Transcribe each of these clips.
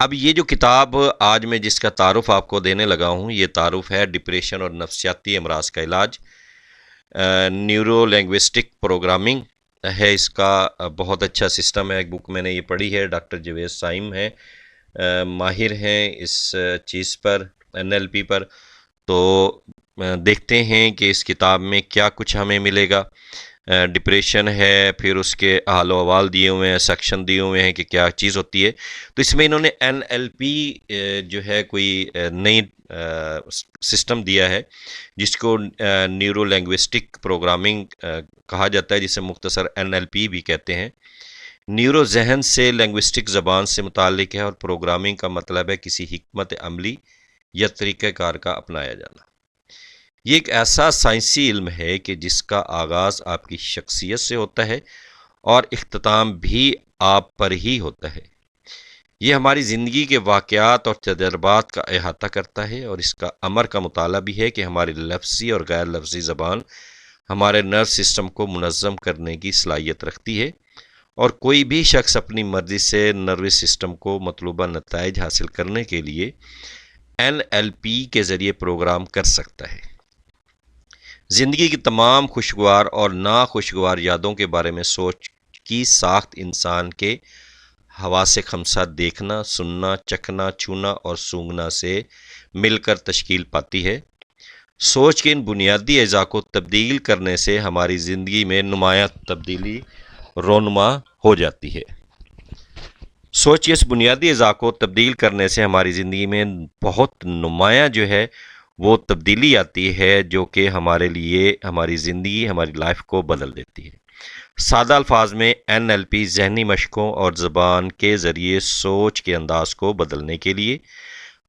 اب یہ جو کتاب آج میں جس کا تعارف آپ کو دینے لگا ہوں، یہ تعارف ہے ڈپریشن اور نفسیاتی امراض کا علاج، نیورو لینگوسٹک پروگرامنگ ہے اس کا۔ بہت اچھا سسٹم ہے، ایک بک میں نے یہ پڑھی ہے، ڈاکٹر جوید سائم ہے، ماہر ہیں اس چیز پر، NLP پر۔ تو دیکھتے ہیں کہ اس کتاب میں کیا کچھ ہمیں ملے گا۔ ڈپریشن ہے، پھر اس کے حال و احوال دیے ہوئے ہیں، سیکشن دیے ہوئے ہیں کہ کیا چیز ہوتی ہے۔ تو اس میں انہوں نے NLP جو ہے کوئی نئی سسٹم دیا ہے جس کو نیورو لینگوسٹک پروگرامنگ کہا جاتا ہے، جسے مختصر NLP بھی کہتے ہیں۔ نیورو ذہن سے لینگوسٹک زبان سے متعلق ہے، اور پروگرامنگ کا مطلب ہے کسی حکمت عملی یا طریقہ کار کا اپنایا جانا۔ یہ ایک ایسا سائنسی علم ہے کہ جس کا آغاز آپ کی شخصیت سے ہوتا ہے اور اختتام بھی آپ پر ہی ہوتا ہے۔ یہ ہماری زندگی کے واقعات اور تجربات کا احاطہ کرتا ہے، اور اس کا امر کا مطالعہ بھی ہے کہ ہماری لفظی اور غیر لفظی زبان ہمارے نرو سسٹم کو منظم کرنے کی صلاحیت رکھتی ہے، اور کوئی بھی شخص اپنی مرضی سے نروس سسٹم کو مطلوبہ نتائج حاصل کرنے کے لیے NLP کے ذریعے پروگرام کر سکتا ہے۔ زندگی کی تمام خوشگوار اور ناخوشگوار یادوں کے بارے میں سوچ کی ساخت انسان کے حواس خمسہ دیکھنا، سننا، چکھنا، چھونا اور سونگھنا سے مل کر تشکیل پاتی ہے۔ سوچ کے ان بنیادی اجزاء کو تبدیل کرنے سے ہماری زندگی میں نمایاں تبدیلی رونما ہو جاتی ہے۔ سوچ کے اس بنیادی اجزاء کو تبدیل کرنے سے ہماری زندگی میں بہت نمایاں جو ہے وہ تبدیلی آتی ہے، جو کہ ہمارے لیے ہماری زندگی، ہماری لائف کو بدل دیتی ہے۔ سادہ الفاظ میں NLP ذہنی مشقوں اور زبان کے ذریعے سوچ کے انداز کو بدلنے کے لیے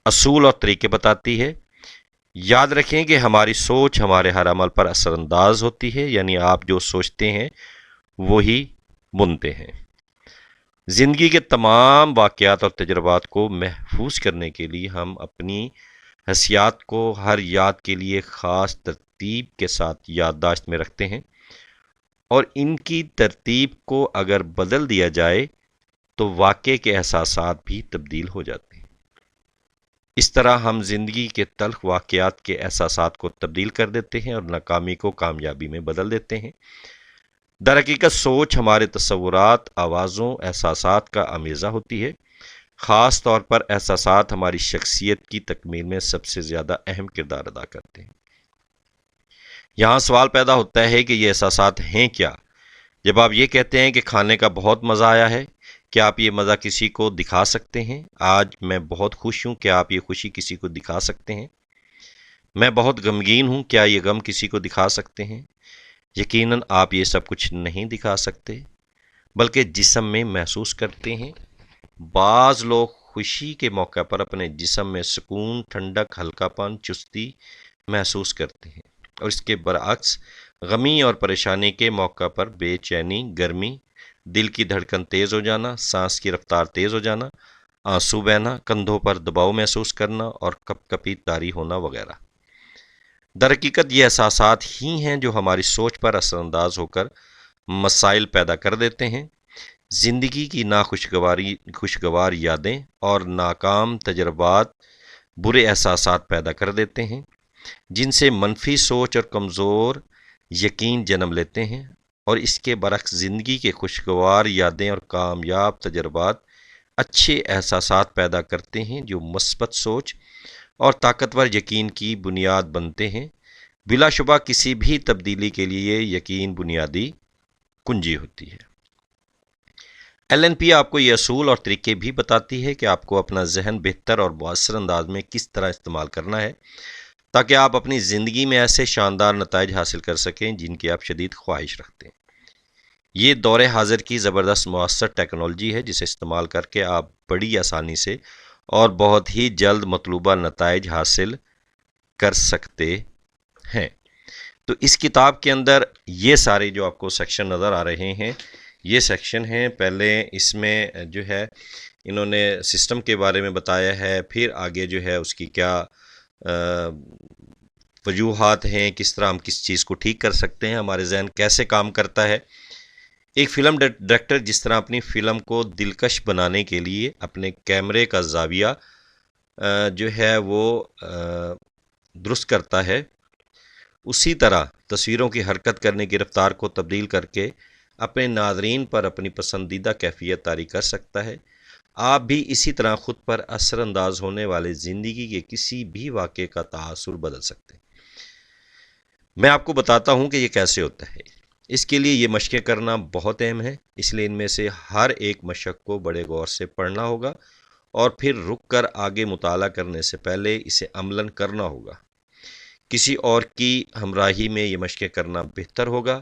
اصول اور طریقے بتاتی ہے۔ یاد رکھیں کہ ہماری سوچ ہمارے ہر عمل پر اثر انداز ہوتی ہے، یعنی آپ جو سوچتے ہیں وہی بنتے ہیں۔ زندگی کے تمام واقعات اور تجربات کو محفوظ کرنے کے لیے ہم اپنی حسیات کو ہر یاد کے لیے خاص ترتیب کے ساتھ یادداشت میں رکھتے ہیں، اور ان کی ترتیب کو اگر بدل دیا جائے تو واقعے کے احساسات بھی تبدیل ہو جاتے ہیں۔ اس طرح ہم زندگی کے تلخ واقعات کے احساسات کو تبدیل کر دیتے ہیں اور ناکامی کو کامیابی میں بدل دیتے ہیں۔ در حقیقت سوچ ہمارے تصورات، آوازوں، احساسات کا امیزہ ہوتی ہے۔ خاص طور پر احساسات ہماری شخصیت کی تکمیل میں سب سے زیادہ اہم کردار ادا کرتے ہیں۔ یہاں سوال پیدا ہوتا ہے کہ یہ احساسات ہیں کیا؟ جب آپ یہ کہتے ہیں کہ کھانے کا بہت مزہ آیا ہے، کیا آپ یہ مزہ کسی کو دکھا سکتے ہیں؟ آج میں بہت خوش ہوں، کیا آپ یہ خوشی کسی کو دکھا سکتے ہیں؟ میں بہت غمگین ہوں، کیا یہ غم کسی کو دکھا سکتے ہیں؟ یقیناً آپ یہ سب کچھ نہیں دکھا سکتے، بلکہ جسم میں محسوس کرتے ہیں۔ بعض لوگ خوشی کے موقع پر اپنے جسم میں سکون، ٹھنڈک، ہلکا پن، چستی محسوس کرتے ہیں، اور اس کے برعکس غمی اور پریشانی کے موقع پر بے چینی، گرمی، دل کی دھڑکن تیز ہو جانا، سانس کی رفتار تیز ہو جانا، آنسو بہنا، کندھوں پر دباؤ محسوس کرنا اور کپ کپی طاری ہونا وغیرہ۔ در حقیقت یہ احساسات ہی ہیں جو ہماری سوچ پر اثر انداز ہو کر مسائل پیدا کر دیتے ہیں۔ زندگی کی خوشگوار یادیں اور ناکام تجربات برے احساسات پیدا کر دیتے ہیں، جن سے منفی سوچ اور کمزور یقین جنم لیتے ہیں، اور اس کے برعکس زندگی کے خوشگوار یادیں اور کامیاب تجربات اچھے احساسات پیدا کرتے ہیں جو مثبت سوچ اور طاقتور یقین کی بنیاد بنتے ہیں۔ بلا شبہ کسی بھی تبدیلی کے لیے یقین بنیادی کنجی ہوتی ہے۔ LNP آپ کو یہ اصول اور طریقے بھی بتاتی ہے کہ آپ کو اپنا ذہن بہتر اور مؤثر انداز میں کس طرح استعمال کرنا ہے، تاکہ آپ اپنی زندگی میں ایسے شاندار نتائج حاصل کر سکیں جن کی آپ شدید خواہش رکھتے ہیں۔ یہ دور حاضر کی زبردست مؤثر ٹیکنالوجی ہے، جسے استعمال کر کے آپ بڑی آسانی سے اور بہت ہی جلد مطلوبہ نتائج حاصل کر سکتے ہیں۔ تو اس کتاب کے اندر یہ سارے جو آپ کو سیکشن نظر آ رہے ہیں، یہ سیکشن ہیں۔ پہلے اس میں جو ہے انہوں نے سسٹم کے بارے میں بتایا ہے، پھر آگے جو ہے اس کی کیا وجوہات ہیں، کس طرح ہم کس چیز کو ٹھیک کر سکتے ہیں، ہمارے ذہن کیسے کام کرتا ہے، ایک فلم ڈائریکٹر جس طرح اپنی فلم کو دلکش بنانے کے لیے اپنے کیمرے کا زاویہ جو ہے وہ درست کرتا ہے، اسی طرح تصویروں کی حرکت کرنے کی رفتار کو تبدیل کر کے اپنے ناظرین پر اپنی پسندیدہ کیفیت طاری کر سکتا ہے۔ آپ بھی اسی طرح خود پر اثر انداز ہونے والے زندگی کے کسی بھی واقعے کا تاثر بدل سکتے ہیں۔ میں آپ کو بتاتا ہوں کہ یہ کیسے ہوتا ہے۔ اس کے لیے یہ مشقیں کرنا بہت اہم ہے، اس لیے ان میں سے ہر ایک مشق کو بڑے غور سے پڑھنا ہوگا اور پھر رک کر آگے مطالعہ کرنے سے پہلے اسے عملاً کرنا ہوگا۔ کسی اور کی ہمراہی میں یہ مشقیں کرنا بہتر ہوگا۔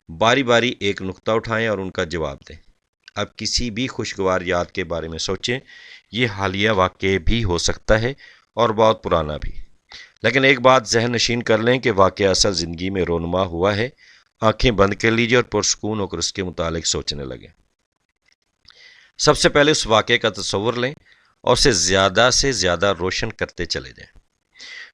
باری باری ایک نقطہ اٹھائیں اور ان کا جواب دیں۔ اب کسی بھی خوشگوار یاد کے بارے میں سوچیں، یہ حالیہ واقع بھی ہو سکتا ہے اور بہت پرانا بھی، لیکن ایک بات ذہن نشین کر لیں کہ واقعہ اصل زندگی میں رونما ہوا ہے۔ آنکھیں بند کر لیجیے اور پرسکون ہو کر اس کے متعلق سوچنے لگیں۔ سب سے پہلے اس واقعے کا تصور لیں اور اسے زیادہ روشن کرتے چلے جائیں۔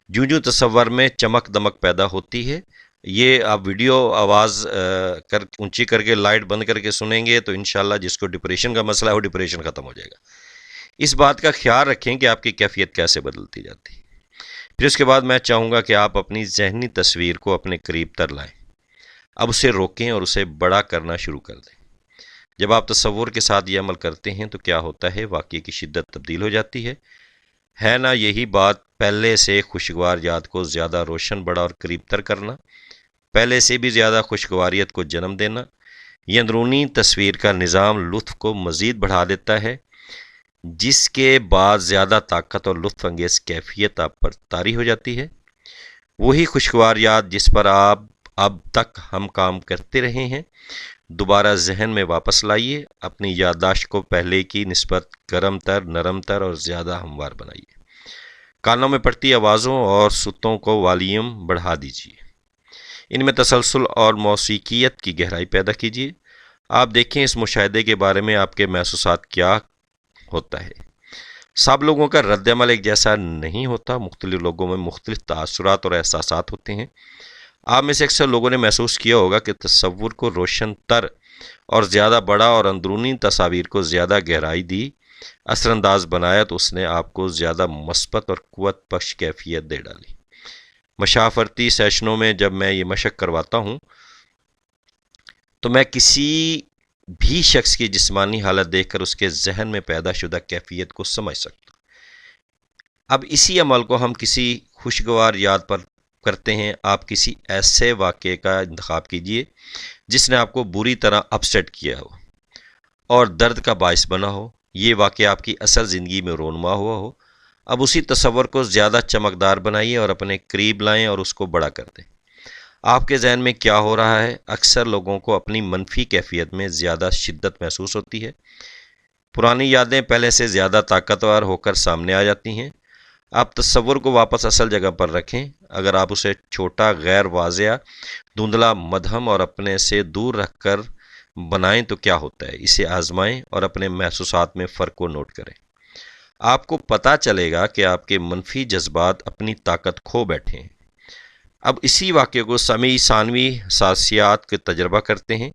جوں تصور میں چمک دمک پیدا ہوتی ہے، یہ آپ ویڈیو آواز اونچی کر کے لائٹ بند کر کے سنیں گے تو انشاءاللہ جس کو ڈپریشن کا مسئلہ ہے وہ ڈپریشن ختم ہو جائے گا۔ اس بات کا خیال رکھیں کہ آپ کی کیفیت کیسے بدلتی جاتی ہے۔ پھر اس کے بعد میں چاہوں گا کہ آپ اپنی ذہنی تصویر کو اپنے قریب تر لائیں۔ اب اسے روکیں اور اسے بڑا کرنا شروع کر دیں۔ جب آپ تصور کے ساتھ یہ عمل کرتے ہیں تو کیا ہوتا ہے؟ واقعے کی شدت تبدیل ہو جاتی ہے نا یہی بات پہلے سے خوشگوار یاد کو زیادہ روشن، بڑا اور قریب تر کرنا، پہلے سے بھی زیادہ خوشگواریت کو جنم دینا۔ یہ اندرونی تصویر کا نظام لطف کو مزید بڑھا دیتا ہے، جس کے بعد زیادہ طاقت اور لطف انگیز کیفیت آپ پر طاری ہو جاتی ہے۔ وہی خوشگوار یاد جس پر آپ اب تک ہم کام کرتے رہے ہیں دوبارہ ذہن میں واپس لائیے۔ اپنی یادداشت کو پہلے کی نسبت گرم تر، نرم تر اور زیادہ ہموار بنائیے۔ کانوں میں پڑتی آوازوں اور صوتوں کو والیوم بڑھا دیجیے۔ ان میں تسلسل اور موسیقیت کی گہرائی پیدا کیجیے۔ آپ دیکھیں اس مشاہدے کے بارے میں آپ کے محسوسات کیا ہوتا ہے۔ سب لوگوں کا رد عمل ایک جیسا نہیں ہوتا، مختلف لوگوں میں مختلف تاثرات اور احساسات ہوتے ہیں۔ آپ میں سے اکثر لوگوں نے محسوس کیا ہوگا کہ تصور کو روشن تر اور زیادہ بڑا اور اندرونی تصاویر کو زیادہ گہرائی دی، اثر انداز بنایا تو اس نے آپ کو زیادہ مثبت اور قوت بخش کیفیت دے ڈالی۔ مشاورتی سیشنوں میں جب میں یہ مشق کرواتا ہوں تو میں کسی بھی شخص کی جسمانی حالت دیکھ کر اس کے ذہن میں پیدا شدہ کیفیت کو سمجھ سکتا ہوں۔ اب اسی عمل کو ہم کسی خوشگوار یاد پر کرتے ہیں۔ آپ کسی ایسے واقعے کا انتخاب کیجیے جس نے آپ کو بری طرح اپسیٹ کیا ہو اور درد کا باعث بنا ہو۔ یہ واقعہ آپ کی اصل زندگی میں رونما ہوا ہو۔ اب اسی تصور کو زیادہ چمکدار بنائیے اور اپنے قریب لائیں اور اس کو بڑا کر دیں۔ آپ کے ذہن میں کیا ہو رہا ہے؟ اکثر لوگوں کو اپنی منفی کیفیت میں زیادہ شدت محسوس ہوتی ہے۔ پرانی یادیں پہلے سے زیادہ طاقتور ہو کر سامنے آ جاتی ہیں۔ آپ تصور کو واپس اصل جگہ پر رکھیں۔ اگر آپ اسے چھوٹا، غیر واضح، دھندلا، مدھم اور اپنے سے دور رکھ کر بنائیں تو کیا ہوتا ہے؟ اسے آزمائیں اور اپنے محسوسات میں فرق کو نوٹ کریں۔ آپ کو پتہ چلے گا کہ آپ کے منفی جذبات اپنی طاقت کھو بیٹھے ہیں۔ اب اسی واقعے کو سمیع ثانوی حساسیات کے تجربہ کرتے ہیں۔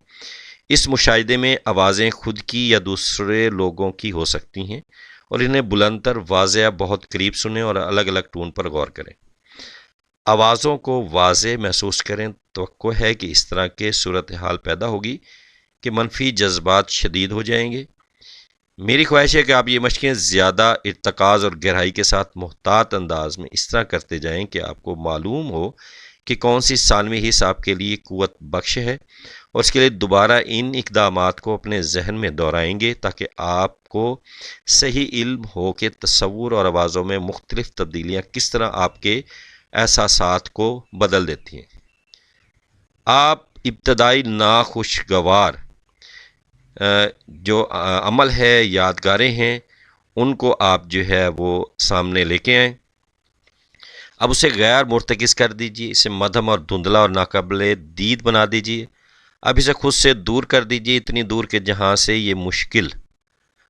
اس مشاہدے میں آوازیں خود کی یا دوسرے لوگوں کی ہو سکتی ہیں اور انہیں بلند تر، واضح، بہت قریب سنیں اور الگ الگ ٹون پر غور کریں۔ آوازوں کو واضح محسوس کریں۔ توقع ہے کہ اس طرح کے صورتحال پیدا ہوگی کہ منفی جذبات شدید ہو جائیں گے۔ میری خواہش ہے کہ آپ یہ مشقیں زیادہ ارتکاز اور گہرائی کے ساتھ محتاط انداز میں اس طرح کرتے جائیں کہ آپ کو معلوم ہو کہ کون سی ثانوی حصہ آپ کے لیے قوت بخش ہے، اور اس کے لیے دوبارہ ان اقدامات کو اپنے ذہن میں دہرائیں گے تاکہ آپ کو صحیح علم ہو کہ تصور اور آوازوں میں مختلف تبدیلیاں کس طرح آپ کے احساسات کو بدل دیتی ہیں۔ آپ ابتدائی ناخوشگوار جو عمل ہے، یادگاریں ہیں، ان کو آپ جو ہے وہ سامنے لے کے آئیں۔ اب اسے غیر مرتکز کر دیجیے، اسے مدھم اور دھندلا اور ناقابل دید بنا دیجیے۔ اب اسے خود سے دور کر دیجیے، اتنی دور کہ جہاں سے یہ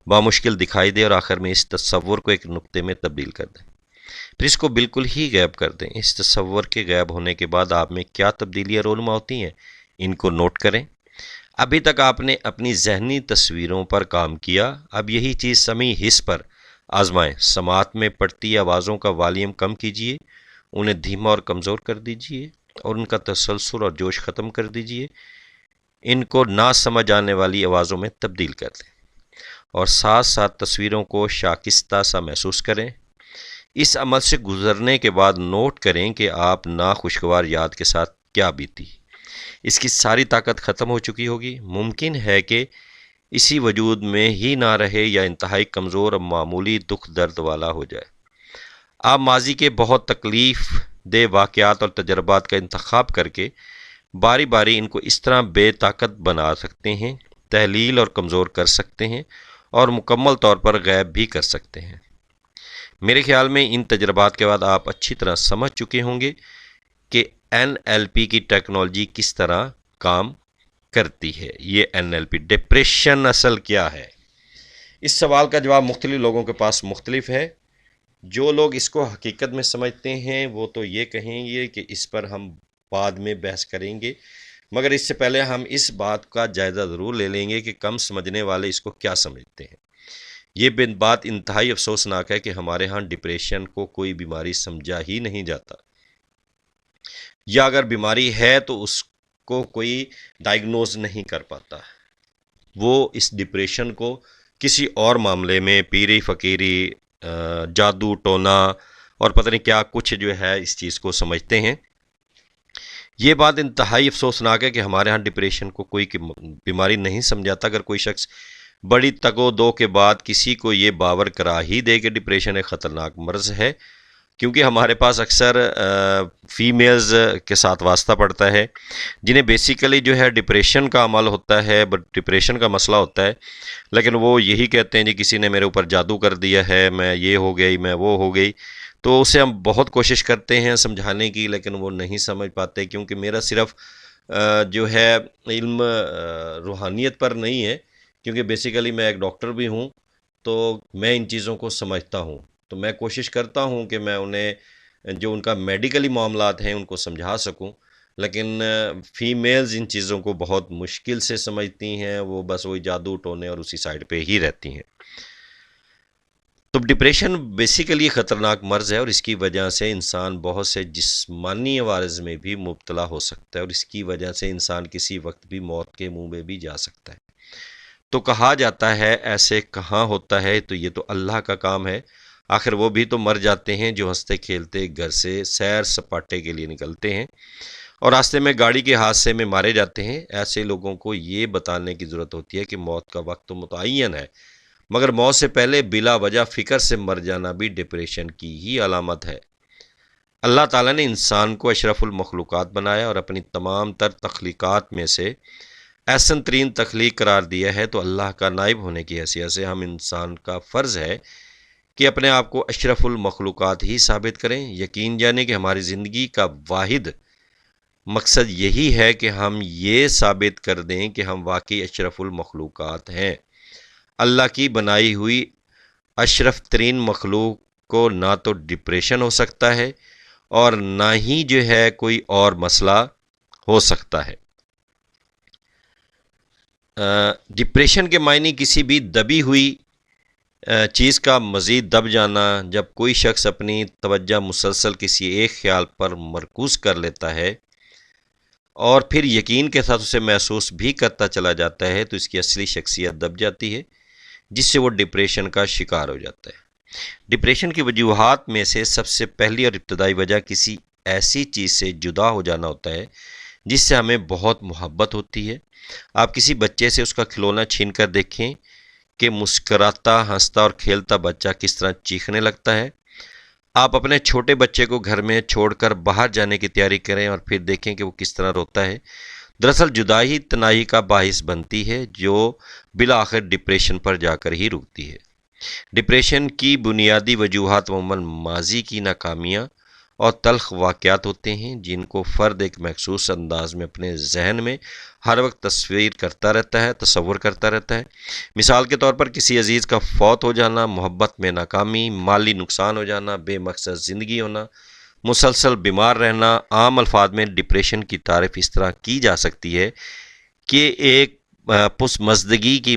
بامشکل دکھائی دے، اور آخر میں اس تصور کو ایک نقطے میں تبدیل کر دیں۔ پھر اس کو بالکل ہی غائب کر دیں۔ اس تصور کے غائب ہونے کے بعد آپ میں کیا تبدیلیاں رونما ہوتی ہیں، ان کو نوٹ کریں۔ ابھی تک آپ نے اپنی ذہنی تصویروں پر کام کیا، اب یہی چیز سمیع حس پر آزمائیں۔ سماعت میں پڑتی آوازوں کا والیوم کم کیجیے، انہیں دھیما اور کمزور کر دیجیے اور ان کا تسلسل اور جوش ختم کر دیجیے۔ ان کو نہ سمجھ آنے والی آوازوں میں تبدیل کر دیں اور ساتھ ساتھ تصویروں کو شائستہ سا محسوس کریں۔ اس عمل سے گزرنے کے بعد نوٹ کریں کہ آپ ناخوشگوار یاد کے ساتھ کیا بیتی۔ اس کی ساری طاقت ختم ہو چکی ہوگی۔ ممکن ہے کہ اسی وجود میں ہی نہ رہے یا انتہائی کمزور اور معمولی دکھ درد والا ہو جائے۔ آپ ماضی کے بہت تکلیف دہ واقعات اور تجربات کا انتخاب کر کے باری باری ان کو اس طرح بے طاقت بنا سکتے ہیں، تحلیل اور کمزور کر سکتے ہیں اور مکمل طور پر غائب بھی کر سکتے ہیں۔ میرے خیال میں ان تجربات کے بعد آپ اچھی طرح سمجھ چکے ہوں گے کہ NLP کی ٹیکنالوجی کس طرح کام کرتی ہے۔ یہ NLP ڈپریشن اصل کیا ہے؟ اس سوال کا جواب مختلف لوگوں کے پاس مختلف ہے۔ جو لوگ اس کو حقیقت میں سمجھتے ہیں وہ تو یہ کہیں گے کہ اس پر ہم بعد میں بحث کریں گے، مگر اس سے پہلے ہم اس بات کا جائزہ ضرور لے لیں گے کہ کم سمجھنے والے اس کو کیا سمجھتے ہیں۔ یہ بات انتہائی افسوسناک ہے کہ ہمارے ہاں ڈپریشن کو کوئی بیماری سمجھا ہی نہیں جاتا، یا اگر بیماری ہے تو اس کو کوئی ڈائیگنوز نہیں کر پاتا۔ وہ اس ڈپریشن کو کسی اور معاملے میں پیری فقیری، جادو ٹونا اور پتہ نہیں کیا کچھ جو ہے اس چیز کو سمجھتے ہیں۔ یہ بات انتہائی افسوسناک ہے کہ ہمارے ہاں ڈپریشن کو کوئی بیماری نہیں سمجھاتا۔ اگر کوئی شخص بڑی تگ و دو کے بعد کسی کو یہ باور کرا ہی دے کہ ڈپریشن ایک خطرناک مرض ہے، کیونکہ ہمارے پاس اکثر فیمیلز کے ساتھ واسطہ پڑتا ہے جنہیں بیسیکلی جو ہے ڈپریشن کا عمل ہوتا ہے، ڈپریشن کا مسئلہ ہوتا ہے، لیکن وہ یہی کہتے ہیں جی کسی نے میرے اوپر جادو کر دیا ہے، میں یہ ہو گئی، میں وہ ہو گئی۔ تو اسے ہم بہت کوشش کرتے ہیں سمجھانے کی، لیکن وہ نہیں سمجھ پاتے، کیونکہ میرا صرف جو ہے علم روحانیت پر نہیں ہے، کیونکہ بیسیکلی میں ایک ڈاکٹر بھی ہوں، تو میں ان چیزوں کو سمجھتا ہوں۔ تو میں کوشش کرتا ہوں کہ میں انہیں جو ان کا میڈیکلی معاملات ہیں ان کو سمجھا سکوں، لیکن فیمیلز ان چیزوں کو بہت مشکل سے سمجھتی ہیں، وہ بس وہی جادو ٹونے اور اسی سائڈ پہ ہی رہتی ہیں۔ تو ڈپریشن بیسیکلی خطرناک مرض ہے اور اس کی وجہ سے انسان بہت سے جسمانی عوارض میں بھی مبتلا ہو سکتا ہے، اور اس کی وجہ سے انسان کسی وقت بھی موت کے منہ میں بھی جا سکتا ہے۔ تو کہا جاتا ہے ایسے کہاں ہوتا ہے، تو یہ تو اللہ کا کام ہے، آخر وہ بھی تو مر جاتے ہیں جو ہنستے کھیلتے گھر سے سیر سپاٹے کے لیے نکلتے ہیں اور راستے میں گاڑی کے حادثے میں مارے جاتے ہیں۔ ایسے لوگوں کو یہ بتانے کی ضرورت ہوتی ہے کہ موت کا وقت تو متعین ہے، مگر موت سے پہلے بلا وجہ فکر سے مر جانا بھی ڈپریشن کی ہی علامت ہے۔ اللہ تعالیٰ نے انسان کو اشرف المخلوقات بنایا اور اپنی تمام تر تخلیقات میں سے احسن ترین تخلیق قرار دیا ہے، تو اللہ کا نائب ہونے کی حیثیت سے ہم انسان کا فرض ہے کہ اپنے آپ کو اشرف المخلوقات ہی ثابت کریں۔ یقین جانیں کہ ہماری زندگی کا واحد مقصد یہی ہے کہ ہم یہ ثابت کر دیں کہ ہم واقعی اشرف المخلوقات ہیں۔ اللہ کی بنائی ہوئی اشرف ترین مخلوق کو نہ تو ڈپریشن ہو سکتا ہے اور نہ ہی جو ہے کوئی اور مسئلہ ہو سکتا ہے۔ ڈپریشن کے معنی کسی بھی دبی ہوئی چیز کا مزید دب جانا۔ جب کوئی شخص اپنی توجہ مسلسل کسی ایک خیال پر مرکوز کر لیتا ہے اور پھر یقین کے ساتھ اسے محسوس بھی کرتا چلا جاتا ہے، تو اس کی اصلی شخصیت دب جاتی ہے، جس سے وہ ڈپریشن کا شکار ہو جاتا ہے۔ ڈپریشن کی وجوہات میں سے سب سے پہلی اور ابتدائی وجہ کسی ایسی چیز سے جدا ہو جانا ہوتا ہے جس سے ہمیں بہت محبت ہوتی ہے۔ آپ کسی بچے سے اس کا کھلونا چھین کر دیکھیں کہ مسکراتا، ہنستا اور کھیلتا بچہ کس طرح چیخنے لگتا ہے۔ آپ اپنے چھوٹے بچے کو گھر میں چھوڑ کر باہر جانے کی تیاری کریں اور پھر دیکھیں کہ وہ کس طرح روتا ہے۔ دراصل جدائی تنہائی کا باعث بنتی ہے، جو بالآخر ڈپریشن پر جا کر ہی رکتی ہے۔ ڈپریشن کی بنیادی وجوہات عموماً ماضی کی ناکامیاں اور تلخ واقعات ہوتے ہیں، جن کو فرد ایک مخصوص انداز میں اپنے ذہن میں ہر وقت تصور کرتا رہتا ہے۔ مثال کے طور پر کسی عزیز کا فوت ہو جانا، محبت میں ناکامی، مالی نقصان ہو جانا، بے مقصد زندگی ہونا، مسلسل بیمار رہنا۔ عام الفاظ میں ڈپریشن کی تعریف اس طرح کی جا سکتی ہے کہ ایک پسمزدگی کی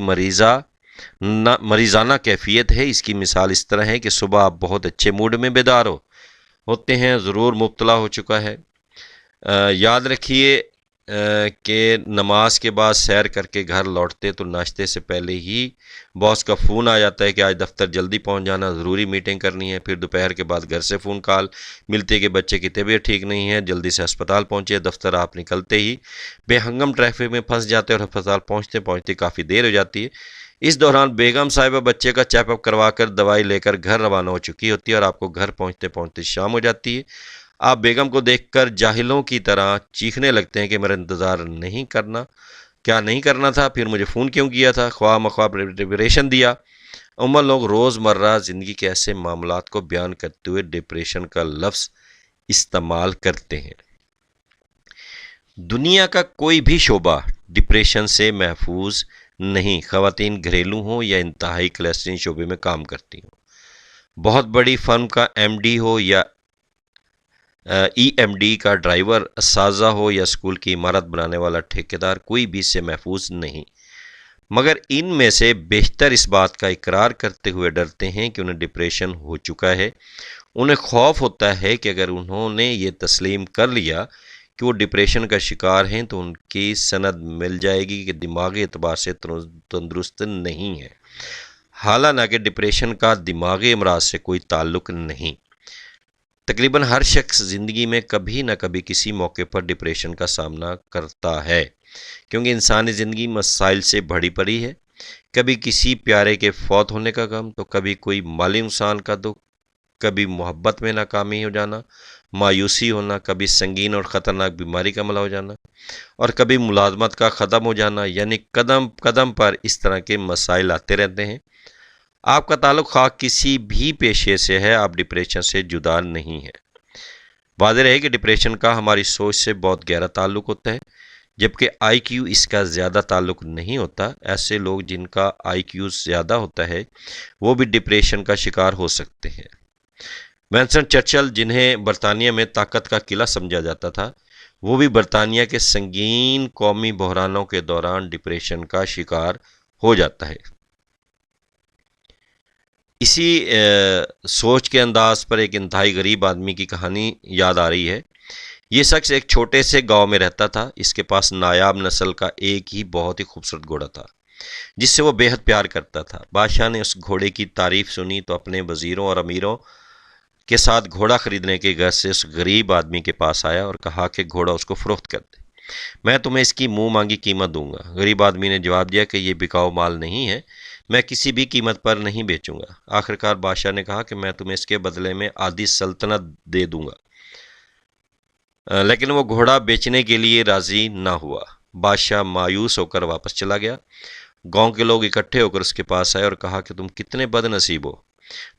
مریضانہ کیفیت ہے۔ اس کی مثال اس طرح ہے کہ صبح آپ بہت اچھے موڈ میں بیدار ہوتے ہیں، ضرور مبتلا ہو چکا ہے۔ یاد رکھیے کہ نماز کے بعد سیر کر کے گھر لوٹتے تو ناشتے سے پہلے ہی باس کا فون آ جاتا ہے کہ آج دفتر جلدی پہنچ جانا، ضروری میٹنگ کرنی ہے۔ پھر دوپہر کے بعد گھر سے فون کال ملتی ہے کہ بچے کی طبیعت ٹھیک نہیں ہے، جلدی سے ہسپتال پہنچے۔ دفتر آپ نکلتے ہی بے ہنگم ٹریفک میں پھنس جاتے اور ہسپتال پہنچتے پہنچتے کافی دیر ہو جاتی ہے۔ اس دوران بیگم صاحبہ بچے کا چیک اپ کروا کر دوائی لے کر گھر روانہ ہو چکی ہوتی ہے اور آپ کو گھر پہنچتے پہنچتے شام ہو جاتی ہے۔ آپ بیگم کو دیکھ کر جاہلوں کی طرح چیخنے لگتے ہیں کہ میرا انتظار نہیں کرنا، کیا نہیں کرنا تھا، پھر مجھے فون کیوں کیا تھا، خواہ مخواہ ڈپریشن دیا۔ عموماً لوگ روز مرہ زندگی کے ایسے معاملات کو بیان کرتے ہوئے ڈپریشن کا لفظ استعمال کرتے ہیں۔ دنیا کا کوئی بھی شعبہ ڈپریشن سے محفوظ نہیں، خواتین گھریلو ہوں یا انتہائی کلیسٹرین شعبے میں کام کرتی ہوں، بہت بڑی فرم کا ایم ڈی ہو یا ای ایم ڈی کا ڈرائیور، اساتذہ ہو یا اسکول کی عمارت بنانے والا ٹھیکیدار، کوئی بھی اس سے محفوظ نہیں۔ مگر ان میں سے بیشتر اس بات کا اقرار کرتے ہوئے ڈرتے ہیں کہ انہیں ڈپریشن ہو چکا ہے۔ انہیں خوف ہوتا ہے کہ اگر انہوں نے یہ تسلیم کر لیا کہ وہ ڈپریشن کا شکار ہیں تو ان کی سند مل جائے گی کہ دماغی اعتبار سے تندرست نہیں ہے، حالانکہ ڈپریشن کا دماغی امراض سے کوئی تعلق نہیں۔ تقریباً ہر شخص زندگی میں کبھی نہ کبھی کسی موقع پر ڈپریشن کا سامنا کرتا ہے، کیونکہ انسانی زندگی مسائل سے بھری پڑی ہے۔ کبھی کسی پیارے کے فوت ہونے کا غم، تو کبھی کوئی مالی نقصان کا دکھ، کبھی محبت میں ناکامی ہو جانا، مایوسی ہونا، کبھی سنگین اور خطرناک بیماری کا حملہ ہو جانا، اور کبھی ملازمت کا ختم ہو جانا۔ یعنی قدم قدم پر اس طرح کے مسائل آتے رہتے ہیں۔ آپ کا تعلق خواہ کسی بھی پیشے سے ہے، آپ ڈپریشن سے جدا نہیں ہیں۔ واضح رہے کہ ڈپریشن کا ہماری سوچ سے بہت گہرا تعلق ہوتا ہے، جبکہ آئی کیو اس کا زیادہ تعلق نہیں ہوتا۔ ایسے لوگ جن کا آئی کیو زیادہ ہوتا ہے وہ بھی ڈپریشن کا شکار ہو سکتے ہیں۔ ونسٹن چرچل، جنہیں برطانیہ میں طاقت کا قلعہ سمجھا جاتا تھا، وہ بھی برطانیہ کے سنگین قومی بحرانوں کے دوران ڈپریشن کا شکار ہو جاتا ہے۔ اسی سوچ کے انداز پر ایک انتہائی غریب آدمی کی کہانی یاد آ رہی ہے۔ یہ شخص ایک چھوٹے سے گاؤں میں رہتا تھا۔ اس کے پاس نایاب نسل کا ایک ہی بہت ہی خوبصورت گھوڑا تھا جس سے وہ بے حد پیار کرتا تھا۔ بادشاہ نے اس گھوڑے کی تعریف سنی تو اپنے وزیروں اور امیروں کے ساتھ گھوڑا خریدنے کے غرض سے اس غریب آدمی کے پاس آیا اور کہا کہ گھوڑا اس کو فروخت کر دے، میں تمہیں اس کی منہ مانگی قیمت دوں گا۔ غریب آدمی نے جواب دیا کہ یہ بکاؤ مال نہیں ہے، میں کسی بھی قیمت پر نہیں بیچوں گا۔ آخرکار بادشاہ نے کہا کہ میں تمہیں اس کے بدلے میں آدھی سلطنت دے دوں گا، لیکن وہ گھوڑا بیچنے کے لیے راضی نہ ہوا۔ بادشاہ مایوس ہو کر واپس چلا گیا۔ گاؤں کے لوگ اکٹھے ہو کر اس کے پاس آئے اور کہا کہ تم کتنے بد نصیب ہو،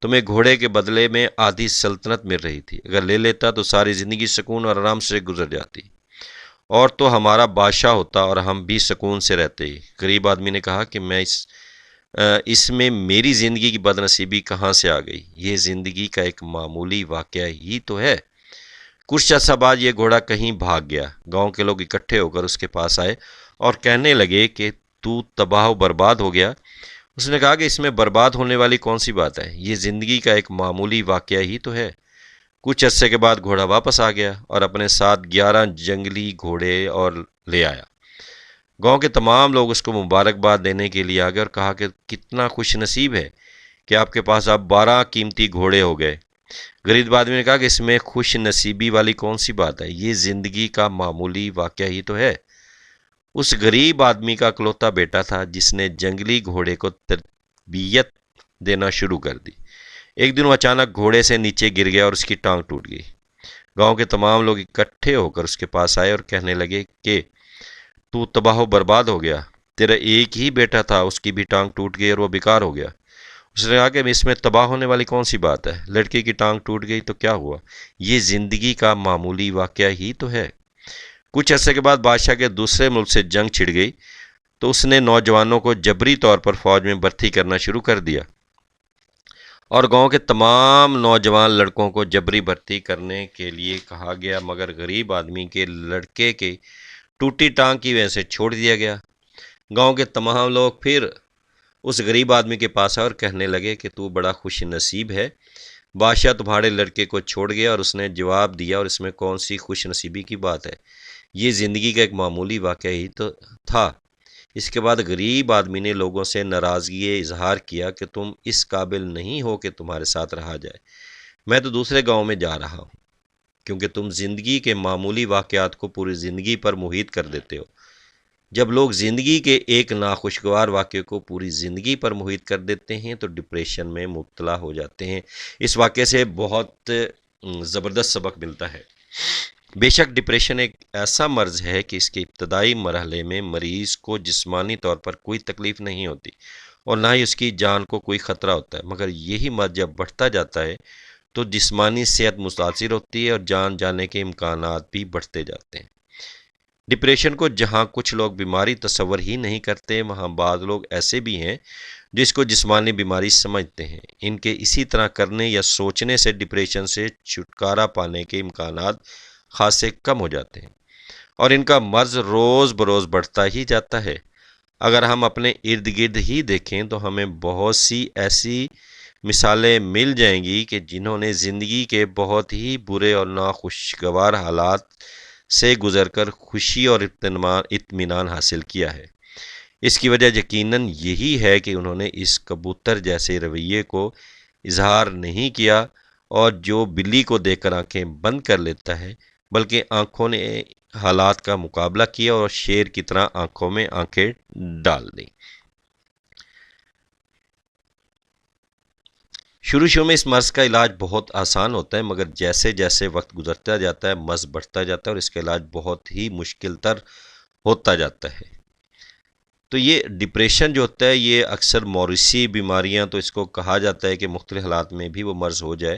تمہیں گھوڑے کے بدلے میں آدھی سلطنت مل رہی تھی، اگر لے لیتا تو ساری زندگی سکون اور آرام سے گزر جاتی، اور تو ہمارا بادشاہ ہوتا اور ہم بھی سکون سے رہتے ہی۔ غریب آدمی نے کہا کہ اس میں میری زندگی کی بد نصیبی کہاں سے آ گئی، یہ زندگی کا ایک معمولی واقعہ ہی تو ہے۔ کچھ عرصہ بعد یہ گھوڑا کہیں بھاگ گیا۔ گاؤں کے لوگ اکٹھے ہو کر اس کے پاس آئے اور کہنے لگے کہ تو تباہ و برباد ہو گیا۔ اس نے کہا کہ اس میں برباد ہونے والی کون سی بات ہے، یہ زندگی کا ایک معمولی واقعہ ہی تو ہے۔ کچھ عرصے کے بعد گھوڑا واپس آ گیا اور اپنے ساتھ 11 جنگلی گھوڑے اور لے آیا۔ گاؤں کے تمام لوگ اس کو مبارکباد دینے کے لیے آ گئے اور کہا کہ کتنا خوش نصیب ہے کہ آپ کے پاس اب 12 قیمتی گھوڑے ہو گئے۔ غریب آدمی نے کہا کہ اس میں خوش نصیبی والی کون سی بات ہے، یہ زندگی کا معمولی واقعہ ہی تو ہے۔ اس غریب آدمی کا اکلوتا بیٹا تھا جس نے جنگلی گھوڑے کو تربیت دینا شروع کر دی۔ ایک دن وہ اچانک گھوڑے سے نیچے گر گیا اور اس کی ٹانگ ٹوٹ گئی۔ گاؤں کے تمام لوگ اکٹھے ہو کر اس کے پاس آئے اور کہنے لگے کہ تو تباہ و برباد ہو گیا، تیرا ایک ہی بیٹا تھا، اس کی بھی ٹانگ ٹوٹ گئی اور وہ بیکار ہو گیا۔ اس نے کہا کہ اس میں تباہ ہونے والی کون سی بات ہے، لڑکے کی ٹانگ ٹوٹ گئی تو کیا ہوا، یہ زندگی کا معمولی واقعہ ہی تو ہے۔ کچھ عرصے کے بعد بادشاہ کے دوسرے ملک سے جنگ چھڑ گئی تو اس نے نوجوانوں کو جبری طور پر فوج میں بھرتی کرنا شروع کر دیا اور گاؤں کے تمام نوجوان لڑکوں کو جبری بھرتی کرنے کے لیے کہا گیا، مگر غریب آدمی کے لڑکے کے ٹوٹی ٹانگ کی وجہ سے چھوڑ دیا گیا۔ گاؤں کے تمام لوگ پھر اس غریب آدمی کے پاس آئے اور کہنے لگے کہ تو بڑا خوش نصیب ہے، بادشاہ تمہارے لڑکے کو چھوڑ گیا۔ اور اس نے جواب دیا، اور اس میں کون سی خوش نصیبی کی بات ہے، یہ زندگی کا ایک معمولی واقعہ ہی تو تھا۔ اس کے بعد غریب آدمی نے لوگوں سے ناراضگی اظہار کیا کہ تم اس قابل نہیں ہو کہ تمہارے ساتھ رہا جائے، میں تو دوسرے گاؤں میں جا رہا ہوں، کیونکہ تم زندگی کے معمولی واقعات کو پوری زندگی پر محیط کر دیتے ہو۔ جب لوگ زندگی کے ایک ناخوشگوار واقعے کو پوری زندگی پر محیط کر دیتے ہیں تو ڈپریشن میں مبتلا ہو جاتے ہیں۔ اس واقعے سے بہت زبردست سبق ملتا ہے۔ بے شک ڈپریشن ایک ایسا مرض ہے کہ اس کے ابتدائی مرحلے میں مریض کو جسمانی طور پر کوئی تکلیف نہیں ہوتی اور نہ ہی اس کی جان کو کوئی خطرہ ہوتا ہے، مگر یہی مرض جب بڑھتا جاتا ہے تو جسمانی صحت متاثر ہوتی ہے اور جان جانے کے امکانات بھی بڑھتے جاتے ہیں۔ ڈپریشن کو جہاں کچھ لوگ بیماری تصور ہی نہیں کرتے، وہاں بعض لوگ ایسے بھی ہیں جس کو جسمانی بیماری سمجھتے ہیں۔ ان کے اسی طرح کرنے یا سوچنے سے ڈپریشن سے چھٹکارا پانے کے امکانات خاصے کم ہو جاتے ہیں اور ان کا مرض روز بروز بڑھتا ہی جاتا ہے۔ اگر ہم اپنے ارد گرد ہی دیکھیں تو ہمیں بہت سی ایسی مثالیں مل جائیں گی کہ جنہوں نے زندگی کے بہت ہی برے اور ناخوشگوار حالات سے گزر کر خوشی اور اطمینان حاصل کیا ہے۔ اس کی وجہ یقیناً یہی ہے کہ انہوں نے اس کبوتر جیسے رویے کو اظہار نہیں کیا اور جو بلی کو دیکھ کر آنکھیں بند کر لیتا ہے، بلکہ آنکھوں نے حالات کا مقابلہ کیا اور شیر کی طرح آنکھوں میں آنکھیں ڈال دیں۔ شروع میں اس مرض کا علاج بہت آسان ہوتا ہے، مگر جیسے جیسے وقت گزرتا جاتا ہے مرض بڑھتا جاتا ہے اور اس کا علاج بہت ہی مشکل تر ہوتا جاتا ہے۔ تو یہ ڈپریشن جو ہوتا ہے یہ اکثر موروثی بیماریاں، تو اس کو کہا جاتا ہے کہ مختلف حالات میں بھی وہ مرض ہو جائے۔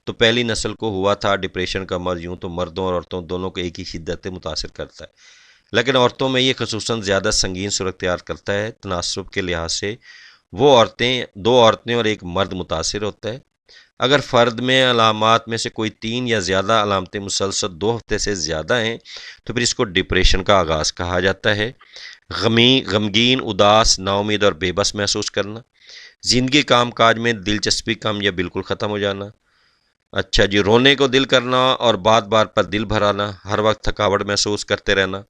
تو پہلی نسل کو ہوا تھا ڈپریشن کا مرض، یوں تو مردوں اور عورتوں دونوں کو ایک ہی شدت سے متاثر کرتا ہے، لیکن عورتوں میں یہ خصوصاً زیادہ سنگین صورت اختیار کرتا ہے۔ تناسب کے لحاظ سے وہ دو عورتیں اور ایک مرد متاثر ہوتا ہے۔ اگر فرد میں علامات میں سے کوئی 3 یا زیادہ علامتیں مسلسل 2 ہفتے سے زیادہ ہیں تو پھر اس کو ڈپریشن کا آغاز کہا جاتا ہے۔ غمگین، اداس، نا امید اور بے بس محسوس کرنا، زندگی کام کاج میں دلچسپی کم یا بالکل ختم ہو جانا، رونے کو دل کرنا اور بار بار پر دل بھرانا، ہر وقت تھکاوٹ محسوس کرتے رہنا،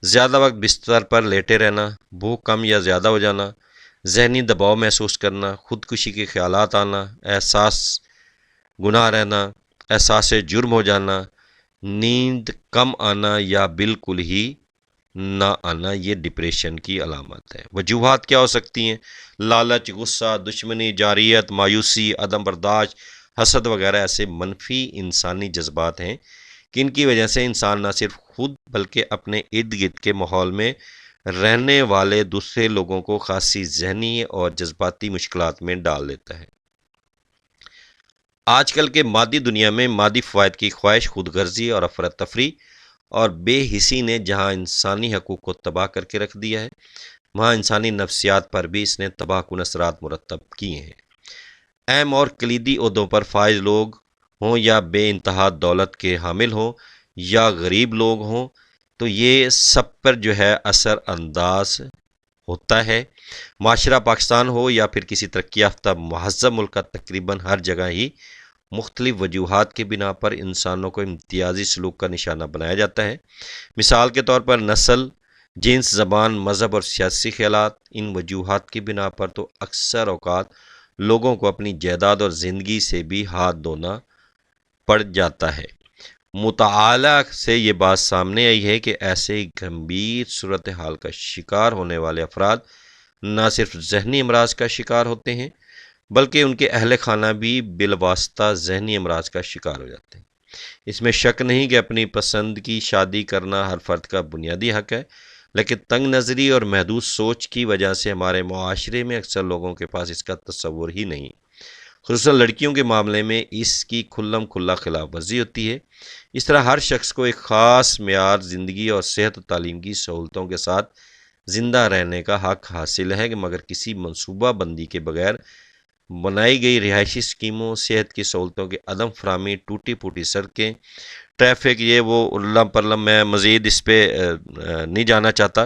زیادہ وقت بستر پر لیٹے رہنا، بھوک کم یا زیادہ ہو جانا، ذہنی دباؤ محسوس کرنا، خودکشی کے خیالات آنا، احساس گناہ رہنا، احساس جرم ہو جانا، نیند کم آنا یا بالکل ہی نہ آنا، یہ ڈپریشن کی علامت ہے۔ وجوہات کیا ہو سکتی ہیں؟ لالچ، غصہ، دشمنی، جارحیت، مایوسی، عدم برداشت، حسد وغیرہ ایسے منفی انسانی جذبات ہیں کہ ان کی وجہ سے انسان نہ صرف خود بلکہ اپنے ارد گرد کے ماحول میں رہنے والے دوسرے لوگوں کو خاصی ذہنی اور جذباتی مشکلات میں ڈال دیتا ہے۔ آج کل کے مادی دنیا میں مادی فوائد کی خواہش، خود غرضی اور افراتفری اور بے حسی نے جہاں انسانی حقوق کو تباہ کر کے رکھ دیا ہے، وہاں انسانی نفسیات پر بھی اس نے تباہ کن اثرات مرتب کیے ہیں۔ اہم اور کلیدی عہدوں پر فائز لوگ ہوں یا بے انتہا دولت کے حامل ہوں یا غریب لوگ ہوں، تو یہ سب پر جو ہے اثر انداز ہوتا ہے۔ معاشرہ پاکستان ہو یا پھر کسی ترقی یافتہ مہذب ملک کا، تقریباً ہر جگہ ہی مختلف وجوہات کے بنا پر انسانوں کو امتیازی سلوک کا نشانہ بنایا جاتا ہے۔ مثال کے طور پر نسل، جنس، زبان، مذہب اور سیاسی خیالات۔ ان وجوہات کی بنا پر تو اکثر اوقات لوگوں کو اپنی جائیداد اور زندگی سے بھی ہاتھ دھونا پڑ جاتا ہے۔ مطالعہ سے یہ بات سامنے آئی ہے کہ ایسے گمبھیر صورتحال کا شکار ہونے والے افراد نہ صرف ذہنی امراض کا شکار ہوتے ہیں بلکہ ان کے اہل خانہ بھی بالواسطہ ذہنی امراض کا شکار ہو جاتے ہیں۔ اس میں شک نہیں کہ اپنی پسند کی شادی کرنا ہر فرد کا بنیادی حق ہے، لیکن تنگ نظری اور محدود سوچ کی وجہ سے ہمارے معاشرے میں اکثر لوگوں کے پاس اس کا تصور ہی نہیں، خصوصاً لڑکیوں کے معاملے میں اس کی کھلم کھلا خلاف ورزی ہوتی ہے۔ اس طرح ہر شخص کو ایک خاص معیار زندگی اور صحت و تعلیم کی سہولتوں کے ساتھ زندہ رہنے کا حق حاصل ہے، مگر کسی منصوبہ بندی کے بغیر بنائی گئی رہائشی اسکیموں، صحت کی سہولتوں کی عدم فراہمی، ٹوٹی پھوٹی سڑکیں، ٹریفک، یہ وہ الم پرلم، میں مزید اس پہ نہیں جانا چاہتا،